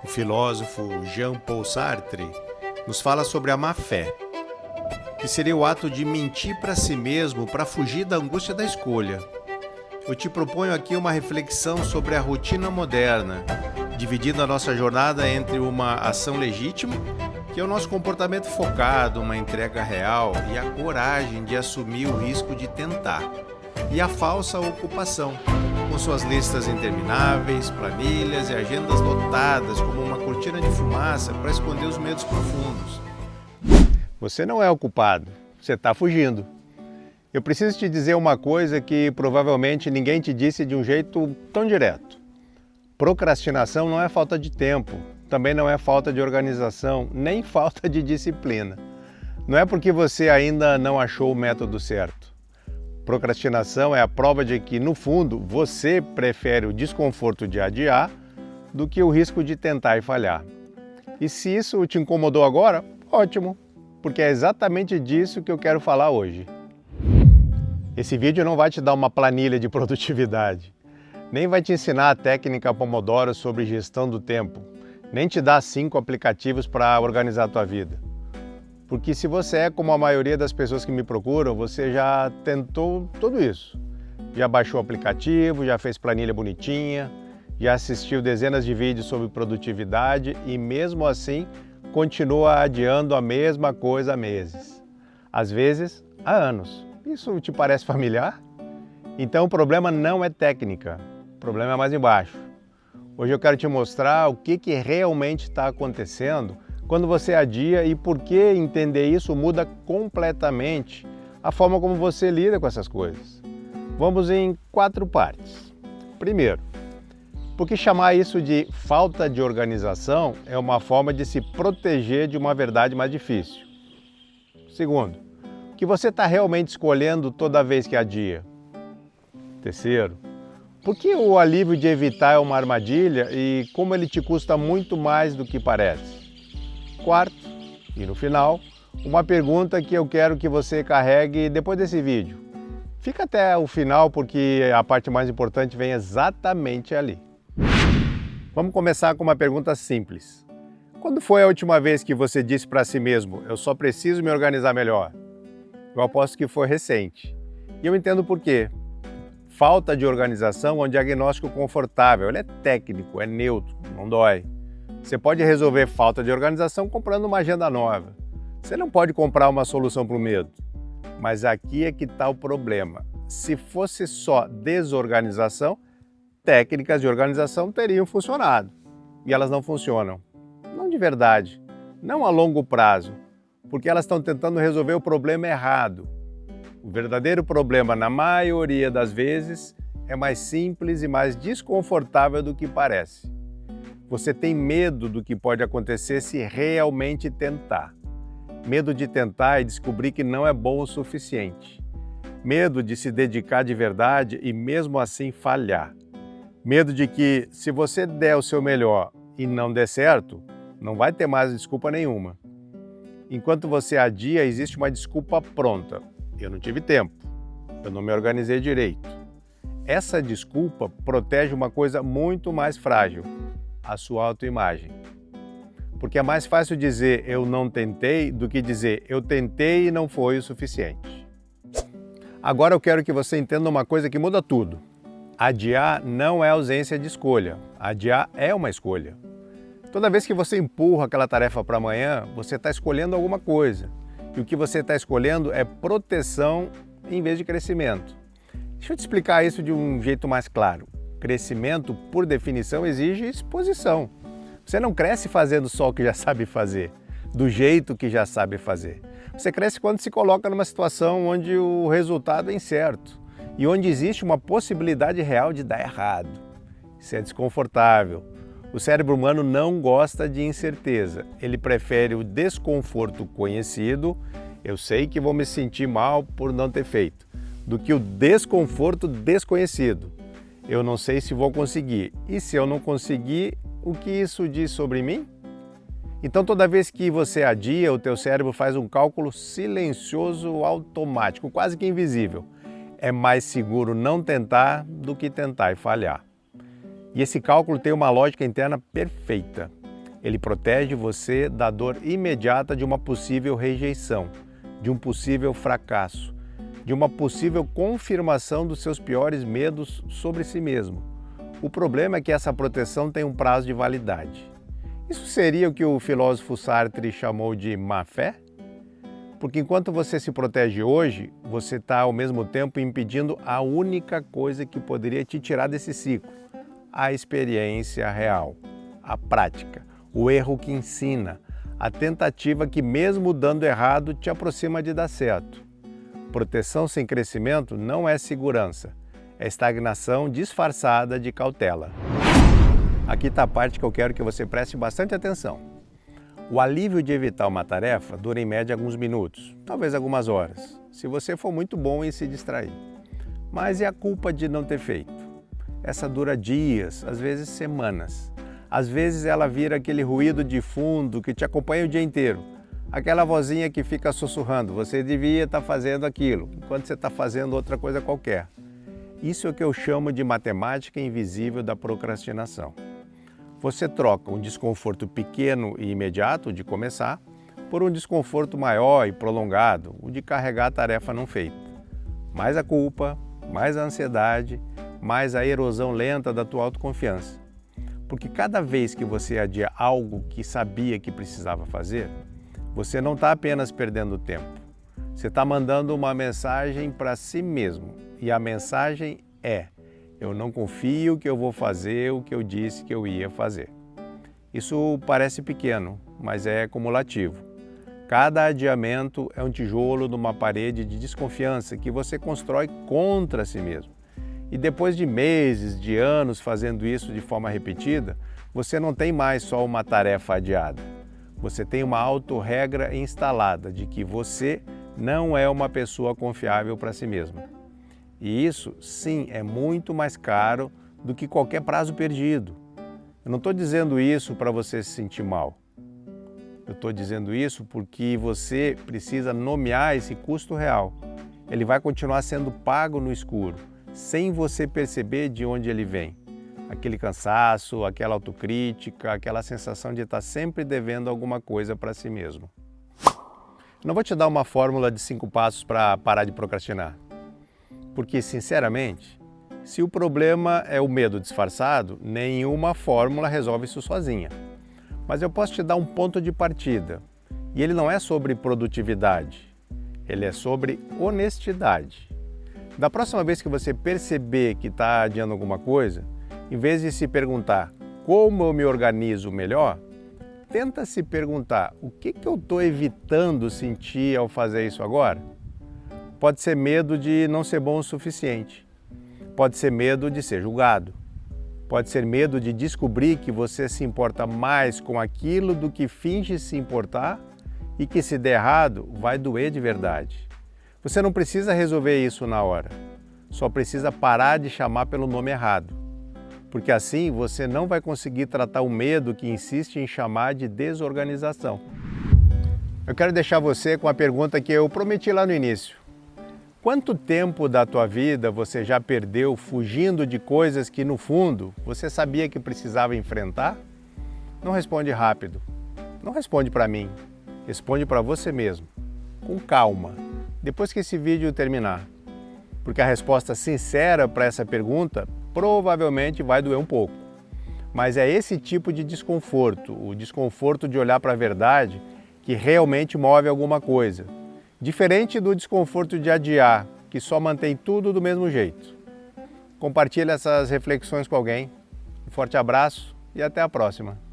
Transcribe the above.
O filósofo Jean-Paul Sartre nos fala sobre a má-fé, que seria o ato de mentir para si mesmo para fugir da angústia da escolha. Eu te proponho aqui uma reflexão sobre a rotina moderna, dividindo a nossa jornada entre uma ação legítima, que é o nosso comportamento focado, uma entrega real e a coragem de assumir o risco de tentar, e a falsa ocupação, com suas listas intermináveis, planilhas e agendas lotadas como uma cortina de fumaça para esconder os medos profundos. Você não é o culpado, você está fugindo. Eu preciso te dizer uma coisa que provavelmente ninguém te disse de um jeito tão direto. Procrastinação não é falta de tempo, também não é falta de organização, nem falta de disciplina. Não é porque você ainda não achou o método certo. Procrastinação é a prova de que, no fundo, você prefere o desconforto de adiar do que o risco de tentar e falhar. E se isso te incomodou agora, ótimo, porque é exatamente disso que eu quero falar hoje. Esse vídeo não vai te dar uma planilha de produtividade, nem vai te ensinar a técnica Pomodoro sobre gestão do tempo, nem te dar 5 aplicativos para organizar a tua vida. Porque se você é como a maioria das pessoas que me procuram, você já tentou tudo isso. Já baixou o aplicativo, já fez planilha bonitinha, já assistiu dezenas de vídeos sobre produtividade e mesmo assim continua adiando a mesma coisa há meses. Às vezes, há anos. Isso te parece familiar? Então o problema não é técnica, o problema é mais embaixo. Hoje eu quero te mostrar o que realmente está acontecendo quando você adia e por que entender isso muda completamente a forma como você lida com essas coisas. Vamos em 4 partes. Primeiro, porque chamar isso de falta de organização é uma forma de se proteger de uma verdade mais difícil. Segundo, o que você está realmente escolhendo toda vez que adia. Terceiro, por que o alívio de evitar é uma armadilha e como ele te custa muito mais do que parece? Quarto, e no final, uma pergunta que eu quero que você carregue depois desse vídeo. Fica até o final porque a parte mais importante vem exatamente ali. Vamos começar com uma pergunta simples. Quando foi a última vez que você disse para si mesmo, eu só preciso me organizar melhor? Eu aposto que foi recente. E eu entendo por quê. Falta de organização é um diagnóstico confortável, ele é técnico, é neutro, não dói. Você pode resolver falta de organização comprando uma agenda nova. Você não pode comprar uma solução para o medo. Mas aqui é que está o problema. Se fosse só desorganização, técnicas de organização teriam funcionado. E elas não funcionam. Não de verdade, não a longo prazo, porque elas estão tentando resolver o problema errado. O verdadeiro problema, na maioria das vezes, é mais simples e mais desconfortável do que parece. Você tem medo do que pode acontecer se realmente tentar. Medo de tentar e descobrir que não é bom o suficiente. Medo de se dedicar de verdade e mesmo assim falhar. Medo de que, se você der o seu melhor e não der certo, não vai ter mais desculpa nenhuma. Enquanto você adia, existe uma desculpa pronta. Eu não tive tempo. Eu não me organizei direito. Essa desculpa protege uma coisa muito mais frágil. A sua autoimagem. Porque é mais fácil dizer eu não tentei do que dizer eu tentei e não foi o suficiente. Agora eu quero que você entenda uma coisa que muda tudo. Adiar não é ausência de escolha. Adiar é uma escolha. Toda vez que você empurra aquela tarefa para amanhã, você está escolhendo alguma coisa. E o que você está escolhendo é proteção em vez de crescimento. Deixa eu te explicar isso de um jeito mais claro. Crescimento, por definição, exige exposição. Você não cresce fazendo só o que já sabe fazer, do jeito que já sabe fazer. Você cresce quando se coloca numa situação onde o resultado é incerto e onde existe uma possibilidade real de dar errado. Isso é desconfortável. O cérebro humano não gosta de incerteza. Ele prefere o desconforto conhecido, eu sei que vou me sentir mal por não ter feito, do que o desconforto desconhecido. Eu não sei se vou conseguir. E se eu não conseguir, o que isso diz sobre mim? Então toda vez que você adia, o teu cérebro faz um cálculo silencioso automático, quase que invisível. É mais seguro não tentar do que tentar e falhar. E esse cálculo tem uma lógica interna perfeita. Ele protege você da dor imediata de uma possível rejeição, de um possível fracasso, de uma possível confirmação dos seus piores medos sobre si mesmo. O problema é que essa proteção tem um prazo de validade. Isso seria o que o filósofo Sartre chamou de má-fé? Porque enquanto você se protege hoje, você está ao mesmo tempo impedindo a única coisa que poderia te tirar desse ciclo: a experiência real, a prática, o erro que ensina, a tentativa que, mesmo dando errado, te aproxima de dar certo. Proteção sem crescimento não é segurança, é estagnação disfarçada de cautela. Aqui está a parte que eu quero que você preste bastante atenção. O alívio de evitar uma tarefa dura em média alguns minutos, talvez algumas horas, se você for muito bom em se distrair. Mas e a culpa de não ter feito? Essa dura dias, às vezes semanas. Às vezes ela vira aquele ruído de fundo que te acompanha o dia inteiro. Aquela vozinha que fica sussurrando: você devia estar fazendo aquilo, enquanto você está fazendo outra coisa qualquer. Isso é o que eu chamo de matemática invisível da procrastinação. Você troca um desconforto pequeno e imediato de começar por um desconforto maior e prolongado, o de carregar a tarefa não feita. Mais a culpa, mais a ansiedade, mais a erosão lenta da tua autoconfiança. Porque cada vez que você adia algo que sabia que precisava fazer, você não está apenas perdendo tempo. Você está mandando uma mensagem para si mesmo. E a mensagem é: eu não confio que eu vou fazer o que eu disse que eu ia fazer. Isso parece pequeno, mas é cumulativo. Cada adiamento é um tijolo numa parede de desconfiança que você constrói contra si mesmo. E depois de meses, de anos fazendo isso de forma repetida, você não tem mais só uma tarefa adiada. Você tem uma autorregra instalada de que você não é uma pessoa confiável para si mesma. E isso, sim, é muito mais caro do que qualquer prazo perdido. Eu não estou dizendo isso para você se sentir mal. Eu estou dizendo isso porque você precisa nomear esse custo real. Ele vai continuar sendo pago no escuro, sem você perceber de onde ele vem. Aquele cansaço, aquela autocrítica, aquela sensação de estar sempre devendo alguma coisa para si mesmo. Não vou te dar uma fórmula de 5 passos para parar de procrastinar. Porque, sinceramente, se o problema é o medo disfarçado, nenhuma fórmula resolve isso sozinha. Mas eu posso te dar um ponto de partida. E ele não é sobre produtividade, ele é sobre honestidade. Da próxima vez que você perceber que está adiando alguma coisa, em vez de se perguntar como eu me organizo melhor, tenta se perguntar o que eu estou evitando sentir ao fazer isso agora. Pode ser medo de não ser bom o suficiente. Pode ser medo de ser julgado. Pode ser medo de descobrir que você se importa mais com aquilo do que finge se importar e que, se der errado, vai doer de verdade. Você não precisa resolver isso na hora. Só precisa parar de chamar pelo nome errado. Porque assim você não vai conseguir tratar o medo que insiste em chamar de desorganização. Eu quero deixar você com a pergunta que eu prometi lá no início. Quanto tempo da tua vida você já perdeu fugindo de coisas que, no fundo, você sabia que precisava enfrentar? Não responde rápido. Não responde para mim. Responde para você mesmo, com calma, depois que esse vídeo terminar. Porque a resposta sincera para essa pergunta provavelmente vai doer um pouco. Mas é esse tipo de desconforto, o desconforto de olhar para a verdade, que realmente move alguma coisa. Diferente do desconforto de adiar, que só mantém tudo do mesmo jeito. Compartilhe essas reflexões com alguém. Um forte abraço e até a próxima.